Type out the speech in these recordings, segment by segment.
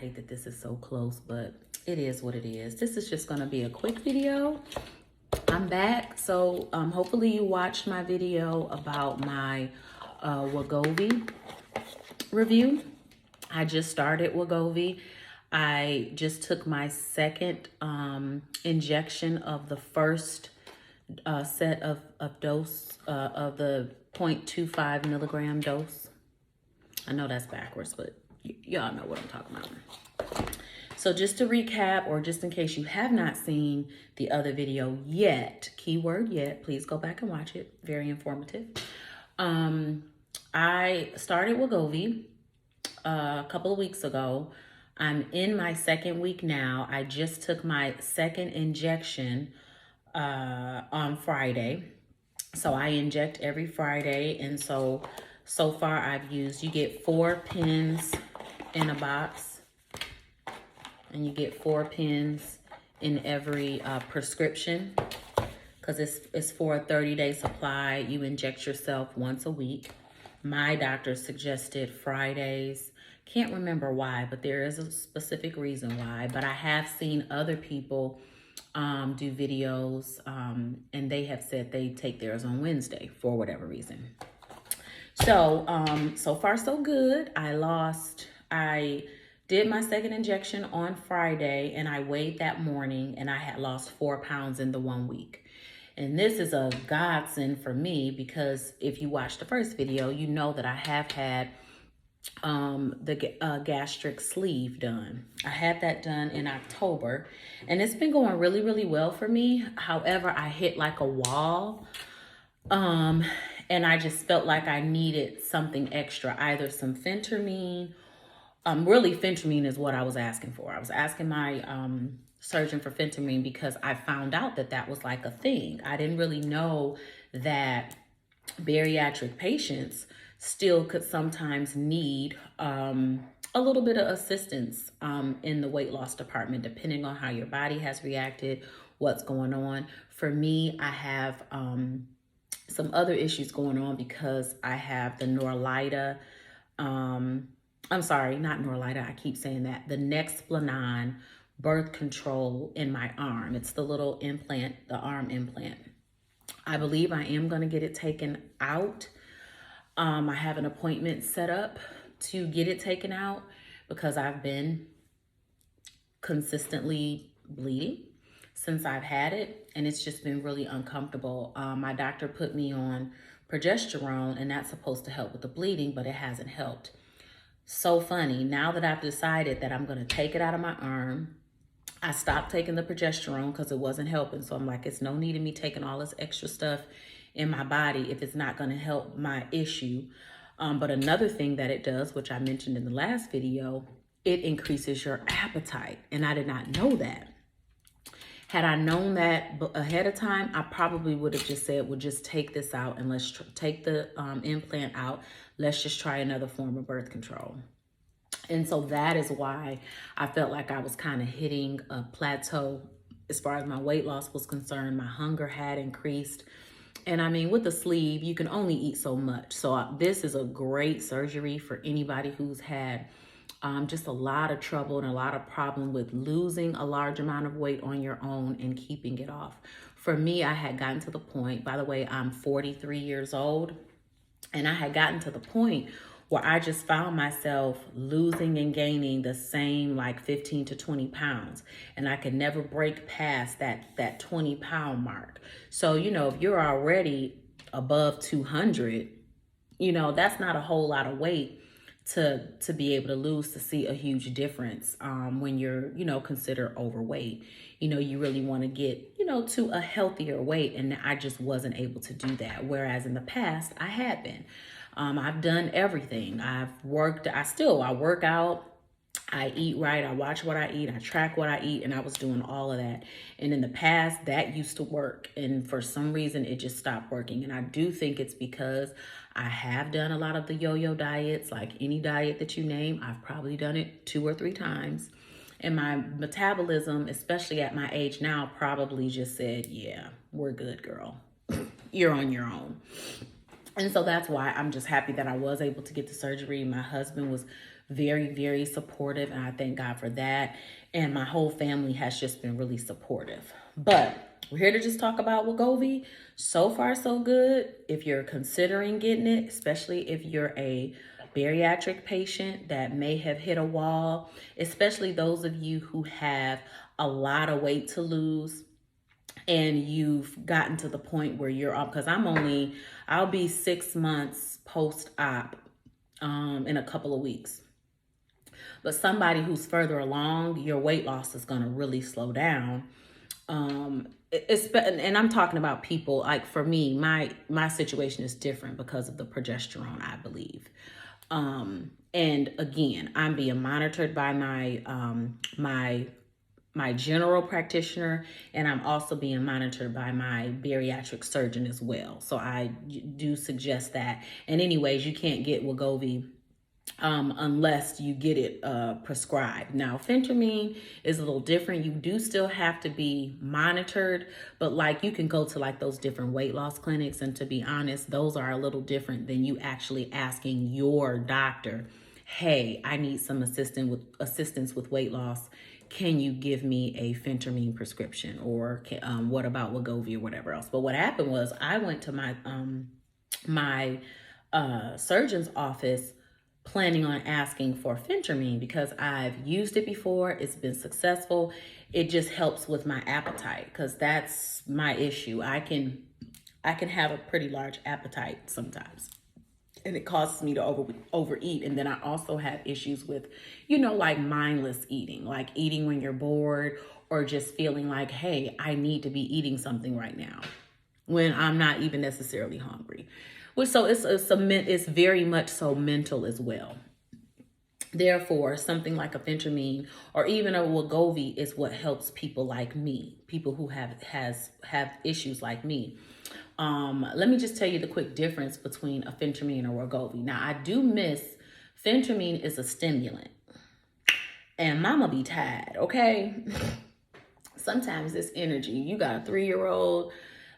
hate that this is so close, but it is what it is. This is just gonna be a quick video. I'm back, so hopefully you watched my video about my Wegovy review. I just started Wegovy. I just took my second injection of the first set of dose of the 0.25 milligram dose. I know that's backwards, but y'all know what I'm talking about. So just to recap, or just in case you have not seen the other video yet, keyword yet, please go back and watch it. Very informative. I started Wegovy a couple of weeks ago. I'm in my second week now. I just took my second injection on Friday. So I inject every Friday. And so far I've used, you get 4 pins in a box. And you get 4 pins in every prescription. Because it's for a 30-day supply. You inject yourself once a week. My doctor suggested Fridays. Can't remember why, but there is a specific reason why. But I have seen other people do videos, and they have said they take theirs on Wednesday for whatever reason. So, so far so good. I did my second injection on Friday, and I weighed that morning, and I had lost 4 pounds in the 1 week. And this is a godsend for me because if you watched the first video, you know that I have had the gastric sleeve done. I had that done in October, and it's been going really, really well for me. However, I hit like a wall, and I just felt like I needed something extra, either some phentermine. Really, phentermine is what I was asking for. I was asking my surgeon for phentermine because I found out that that was like a thing. I didn't really know that bariatric patients still could sometimes need a little bit of assistance in the weight loss department, depending on how your body has reacted, what's going on. For me, I have some other issues going on because I have the Norlida, I'm sorry, not Norlida, I keep saying that, the Nexplanon birth control in my arm. It's the little implant, the arm implant. I believe I am going to get it taken out. I have an appointment set up to get it taken out because I've been consistently bleeding since I've had it, and it's just been really uncomfortable. My doctor put me on progesterone, and that's supposed to help with the bleeding, but it hasn't helped. So funny, now that I've decided that I'm going to take it out of my arm, I stopped taking the progesterone because it wasn't helping. So I'm like, it's no need in me taking all this extra stuff in my body if it's not going to help my issue. But another thing that it does, which I mentioned in the last video, it increases your appetite. And I did not know that. Had I known that ahead of time, I probably would have just said, well, just take this out and let's take the implant out. Let's just try another form of birth control. And so that is why I felt like I was kind of hitting a plateau as far as my weight loss was concerned. My hunger had increased. And I mean, with the sleeve, you can only eat so much. So this is a great surgery for anybody who's had just a lot of trouble and a lot of problem with losing a large amount of weight on your own and keeping it off. For me, I had gotten to the point, by the way, I'm 43 years old, and I had gotten to the point where I just found myself losing and gaining the same like 15 to 20 pounds. And I could never break past that 20 pound mark. So, you know, if you're already above 200, you know, that's not a whole lot of weight to be able to lose, to see a huge difference when you're, you know, considered overweight. You know, you really want to get, you know, to a healthier weight. And I just wasn't able to do that. Whereas in the past, I had been. I've done everything. I work out, I eat right, I watch what I eat, I track what I eat, and I was doing all of that. And in the past, that used to work. And for some reason, it just stopped working. And I do think it's because I have done a lot of the yo-yo diets, like any diet that you name. I've probably done it 2 or 3 times. And my metabolism, especially at my age now, probably just said, yeah, we're good, girl. You're on your own. And so that's why I'm just happy that I was able to get the surgery. My husband was very, very supportive, and I thank God for that. And my whole family has just been really supportive. But we're here to just talk about Wegovy. So far, so good. If you're considering getting it, especially if you're a bariatric patient that may have hit a wall, especially those of you who have a lot of weight to lose and you've gotten to the point where you're up, because I'll be 6 months post-op in a couple of weeks. But somebody who's further along, your weight loss is going to really slow down. And I'm talking about people like, for me, my situation is different because of the progesterone, I believe. And again, I'm being monitored by my general practitioner, and I'm also being monitored by my bariatric surgeon as well. So I do suggest that. And anyways, you can't get Wegovy unless you get it prescribed. Now, phentermine is a little different. You do still have to be monitored, but like you can go to like those different weight loss clinics, and to be honest, those are a little different than you actually asking your doctor, hey, I need some assistance with weight loss. Can you give me a phentermine prescription, or what about Wegovy or whatever else? But what happened was I went to my surgeon's office planning on asking for phentermine because I've used it before. It's been successful. It just helps with my appetite, because that's my issue. I can have a pretty large appetite sometimes, and it causes me to overeat. And then I also have issues with, like mindless eating, like eating when you're bored, or just feeling like, hey, I need to be eating something right now when I'm not even necessarily hungry. So it's very much so mental as well. Therefore, something like a phentermine or even a Wegovy is what helps people like me, people who have issues like me. Let me just tell you the quick difference between a phentermine or Wegovy. Now, I do miss phentermine is a stimulant, and mama be tired, okay? Sometimes it's energy. You got a 3-year-old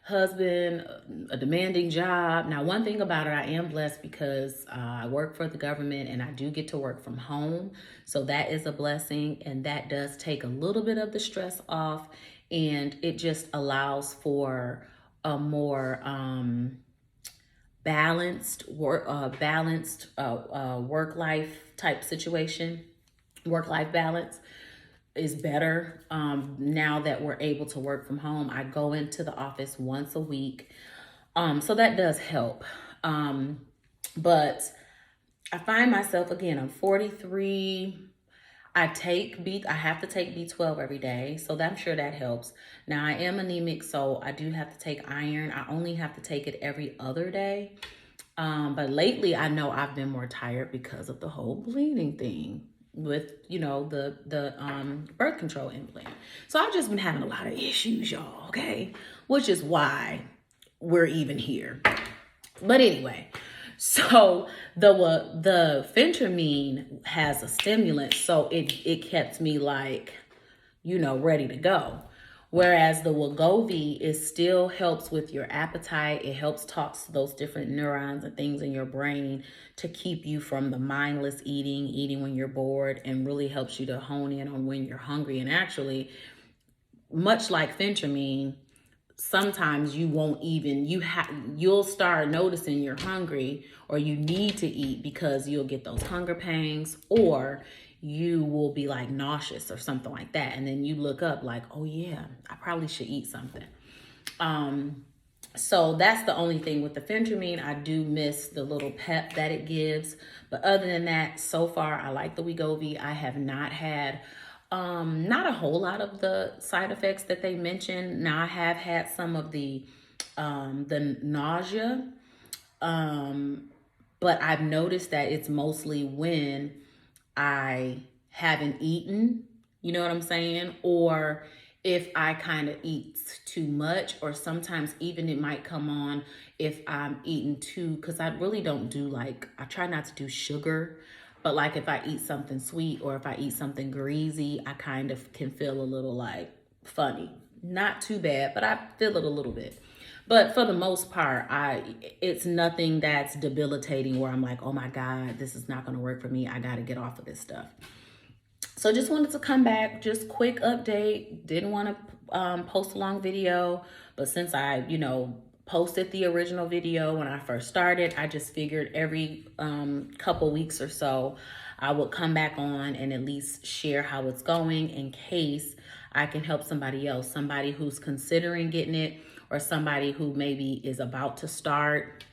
husband, a demanding job. Now, one thing about it, I am blessed because I work for the government and I do get to work from home. So that is a blessing, and that does take a little bit of the stress off, and it just allows for a more balanced work-life type situation. Work-life balance is better now that we're able to work from home. I go into the office once a week, so that does help. But I find myself, again, I'm 43. I have to take B12 every day, so I'm sure that helps. Now, I am anemic, so I do have to take iron. I only have to take it every other day. But lately, I know I've been more tired because of the whole bleeding thing with, the birth control implant. So I've just been having a lot of issues, y'all, okay? Which is why we're even here. But anyway, so the phentermine has a stimulant, so it kept me like, ready to go. Whereas the Wegovy still helps with your appetite. It helps talk to those different neurons and things in your brain to keep you from the mindless eating when you're bored, and really helps you to hone in on when you're hungry. And actually, much like phentermine, sometimes you won't even, you'll start noticing you're hungry or you need to eat because you'll get those hunger pangs, or you will be like nauseous or something like that. And then you look up like, oh yeah, I probably should eat something. So that's the only thing with the phentermine. I do miss the little pep that it gives. But other than that, so far, I like the Wegovy. I have not had not a whole lot of the side effects that they mentioned. Now, I have had some of the nausea, but I've noticed that it's mostly when I haven't eaten, you know what I'm saying? Or if I kind of eat too much, or sometimes even it might come on if I'm eating too, because I really don't do I try not to do sugar, but like if I eat something sweet or if I eat something greasy, I kind of can feel a little like funny. Not too bad, but I feel it a little bit. But for the most part, it's nothing that's debilitating where I'm like, oh my God, this is not going to work for me. I got to get off of this stuff. So just wanted to come back, just quick update. Didn't want to post a long video, but since I, posted the original video when I first started, I just figured every couple weeks or so, I would come back on and at least share how it's going in case I can help somebody else, somebody who's considering getting it or somebody who maybe is about to start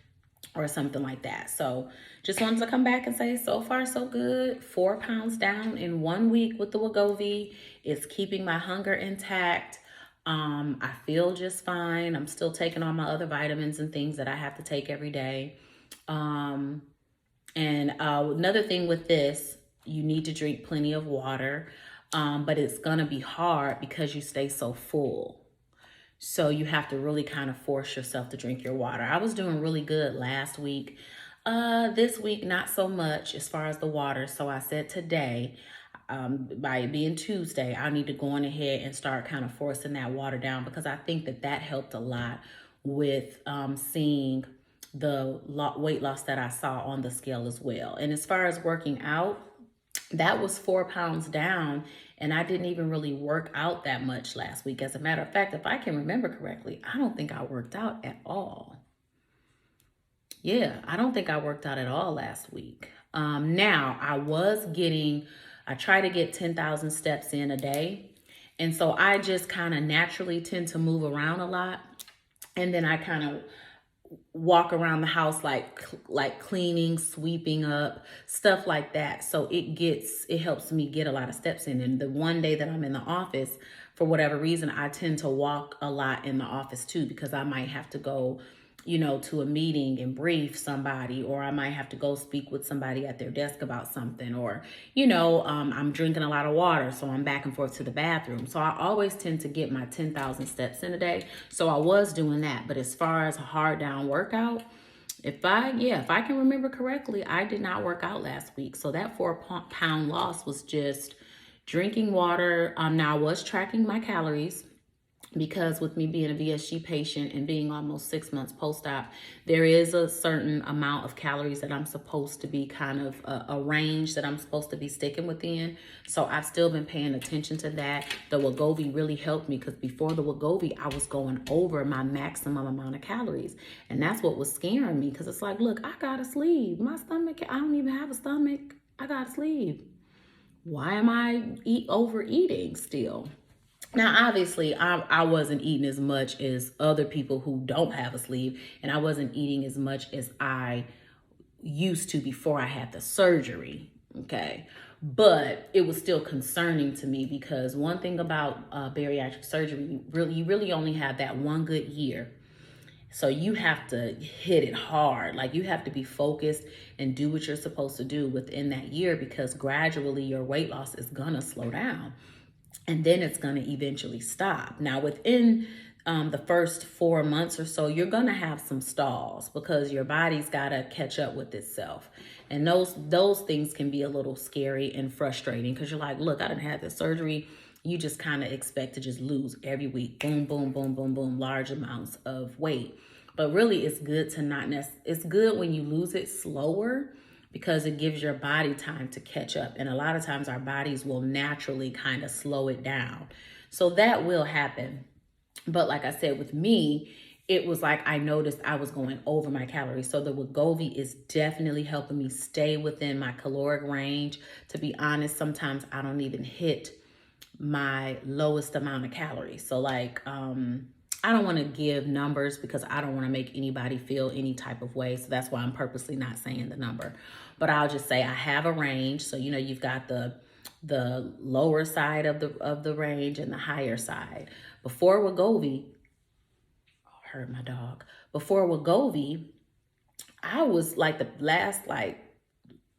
or something like that. So just wanted to come back and say, so far so good. 4 pounds down in 1 week with the Wegovy. It's keeping my hunger intact. I feel just fine. I'm still taking all my other vitamins and things that I have to take every day. Another thing with this, you need to drink plenty of water, but it's gonna be hard because you stay so full. So you have to really kind of force yourself to drink your water. I was doing really good last week. This week, not so much as far as the water. So I said today, by it being Tuesday, I need to go on ahead and start kind of forcing that water down because I think that helped a lot with seeing the weight loss that I saw on the scale as well. And as far as working out, that was 4 pounds down, and I didn't even really work out that much last week. As a matter of fact, if I can remember correctly, I don't think I worked out at all. Yeah, I don't think I worked out at all last week. Now, I try to get 10,000 steps in a day. And so I just kind of naturally tend to move around a lot. And then I kind of walk around the house like cleaning, sweeping up, stuff like that. So it helps me get a lot of steps in. And the one day that I'm in the office, for whatever reason, I tend to walk a lot in the office too, because I might have to go, to a meeting and brief somebody, or I might have to go speak with somebody at their desk about something, or, I'm drinking a lot of water, so I'm back and forth to the bathroom. So I always tend to get my 10,000 steps in a day. So I was doing that. But as far as a hard down workout, if I can remember correctly, I did not work out last week. So that 4-pound loss was just drinking water. Now I was tracking my calories, because with me being a VSG patient and being almost 6 months post-op, there is a certain amount of calories that I'm supposed to be kind of a range that I'm supposed to be sticking within. So I've still been paying attention to that. The Wegovy really helped me, because before the Wegovy, I was going over my maximum amount of calories. And that's what was scaring me, because it's like, look, I got a sleeve. My stomach, I don't even have a stomach. I got a sleeve. Why am I overeating still? Now, obviously, I wasn't eating as much as other people who don't have a sleeve, and I wasn't eating as much as I used to before I had the surgery, okay? But it was still concerning to me, because one thing about bariatric surgery, you really only have that one good year. So you have to hit it hard. Like, you have to be focused and do what you're supposed to do within that year, because gradually your weight loss is gonna slow down. And then it's going to eventually stop. Now, within the first 4 months or so, you're going to have some stalls, because your body's got to catch up with itself. And those things can be a little scary and frustrating, because you're like, look, I done had this surgery. You just kind of expect to just lose every week. Boom, boom, boom, boom, boom, large amounts of weight. But really, it's good to it's good when you lose it slower, because it gives your body time to catch up. And a lot of times our bodies will naturally kind of slow it down. So that will happen. But like I said, with me, it was like I noticed I was going over my calories. So the Wegovy is definitely helping me stay within my caloric range. To be honest, sometimes I don't even hit my lowest amount of calories. So like, I don't want to give numbers, because I don't want to make anybody feel any type of way. So that's why I'm purposely not saying the number. But I'll just say I have a range. So, you've got the lower side of the range and the higher side. Before Wegovy, I heard my dog. Before Wegovy, I was like the last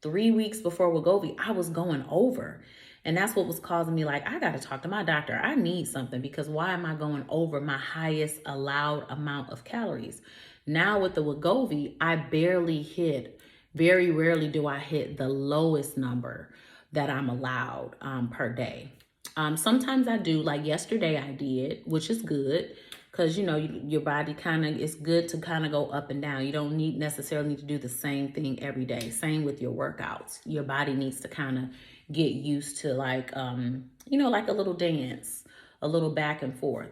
3 weeks before Wegovy, I was going over. And that's what was causing me, like, I got to talk to my doctor. I need something, because why am I going over my highest allowed amount of calories? Now with the Wegovy, I very rarely do I hit the lowest number that I'm allowed per day. Sometimes I do, like yesterday I did, which is good, because, you know, your body kind of, it's good to kind of go up and down. You don't necessarily need to do the same thing every day. Same with your workouts. Your body needs to kind of get used to like, you know, like a little dance, a little back and forth.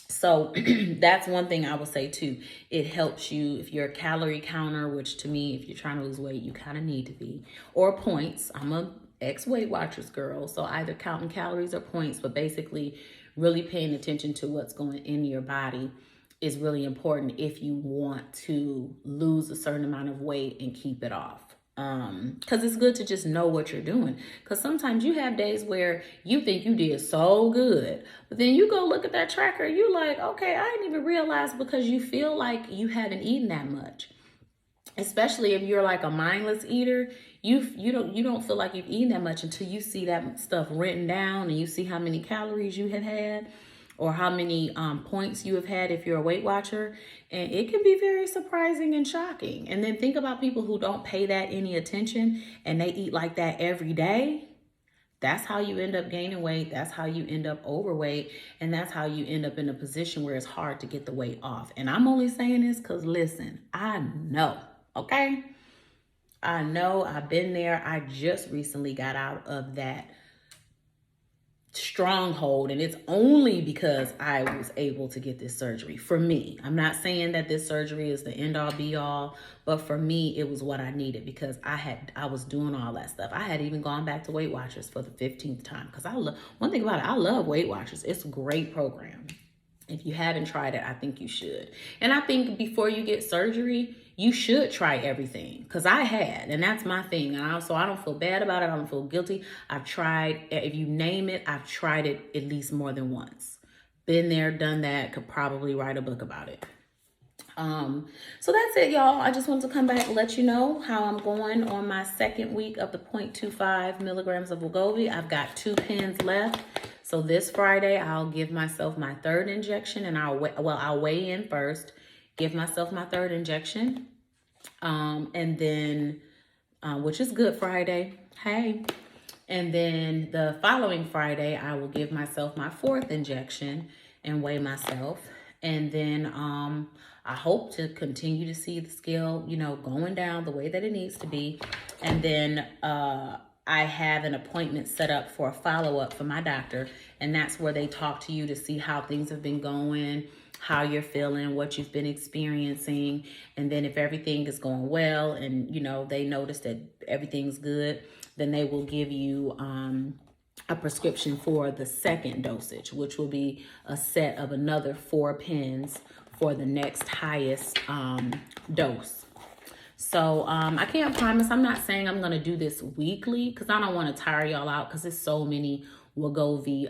So that's one thing I would say too. It helps you if you're a calorie counter, which to me, if you're trying to lose weight, you kind of need to be, or points. I'm a ex-Weight Watchers girl, so either counting calories or points, but basically really paying attention to what's going in your body is really important if you want to lose a certain amount of weight and keep it off. Because it's good to just know what you're doing. Because sometimes you have days where you think you did so good, but then you go look at that tracker, you're like, okay, I didn't even realize, because you feel like you haven't eaten that much. Especially if you're like a mindless eater, you don't feel like you've eaten that much until you see that stuff written down and you see how many calories you have had, or how many points you have had if you're a Weight Watcher. And it can be very surprising and shocking. And then think about people who don't pay that any attention and they eat like that every day. That's how you end up gaining weight. That's how you end up overweight. And that's how you end up in a position where it's hard to get the weight off. And I'm only saying this because, listen, I know, okay? I know, I've been there. I just recently got out of that stronghold, and it's only because I was able to get this surgery. For me, I'm not saying that this surgery is the end all be all, but for me it was what I needed, because I was doing all that stuff. I had even gone back to Weight Watchers for the 15th time, because I love, one thing about it, I love Weight Watchers. It's a great program. If you haven't tried it, I think you should. And I think before you get surgery, you should try everything, because I had, and that's my thing. And also, I don't feel bad about it. I don't feel guilty. I've tried, if you name it, I've tried it at least more than once. Been there, done that, could probably write a book about it. So that's it, y'all. I just wanted to come back and let you know how I'm going on my second week of the 0.25 milligrams of Wegovy. I've got 2 pens left. So this Friday, I'll give myself my 3rd injection, and I'll weigh in first, give myself my 3rd injection, and then, which is Good Friday. Hey. And then the following Friday, I will give myself my 4th injection and weigh myself. And then I hope to continue to see the scale, you know, going down the way that it needs to be. And then I have an appointment set up for a follow-up for my doctor. And that's where they talk to you to see how things have been going, how you're feeling, what you've been experiencing. And then if everything is going well and, you know, they notice that everything's good, then they will give you a prescription for the 2nd dosage, which will be a set of another 4 pens for the next highest dose. So I can't promise. I'm not saying I'm going to do this weekly, because I don't want to tire y'all out, because there's so many Wegovy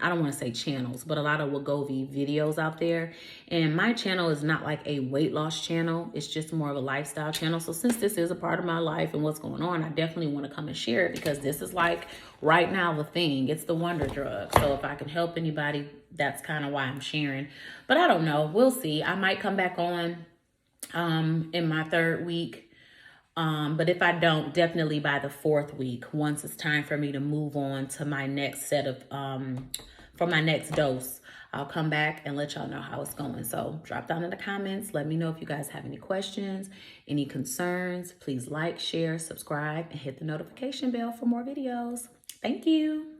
I don't want to say channels, but a lot of Wegovy videos out there. And my channel is not like a weight loss channel. It's just more of a lifestyle channel. So since this is a part of my life and what's going on, I definitely want to come and share it, because this is like right now the thing. It's the wonder drug. So if I can help anybody, that's kind of why I'm sharing. But I don't know. We'll see. I might come back on in my 3rd week. But if I don't, definitely by the 4th week, once it's time for me to move on to my next set of, for my next dose, I'll come back and let y'all know how it's going. So drop down in the comments. Let me know if you guys have any questions, any concerns. Please like, share, subscribe, and hit the notification bell for more videos. Thank you.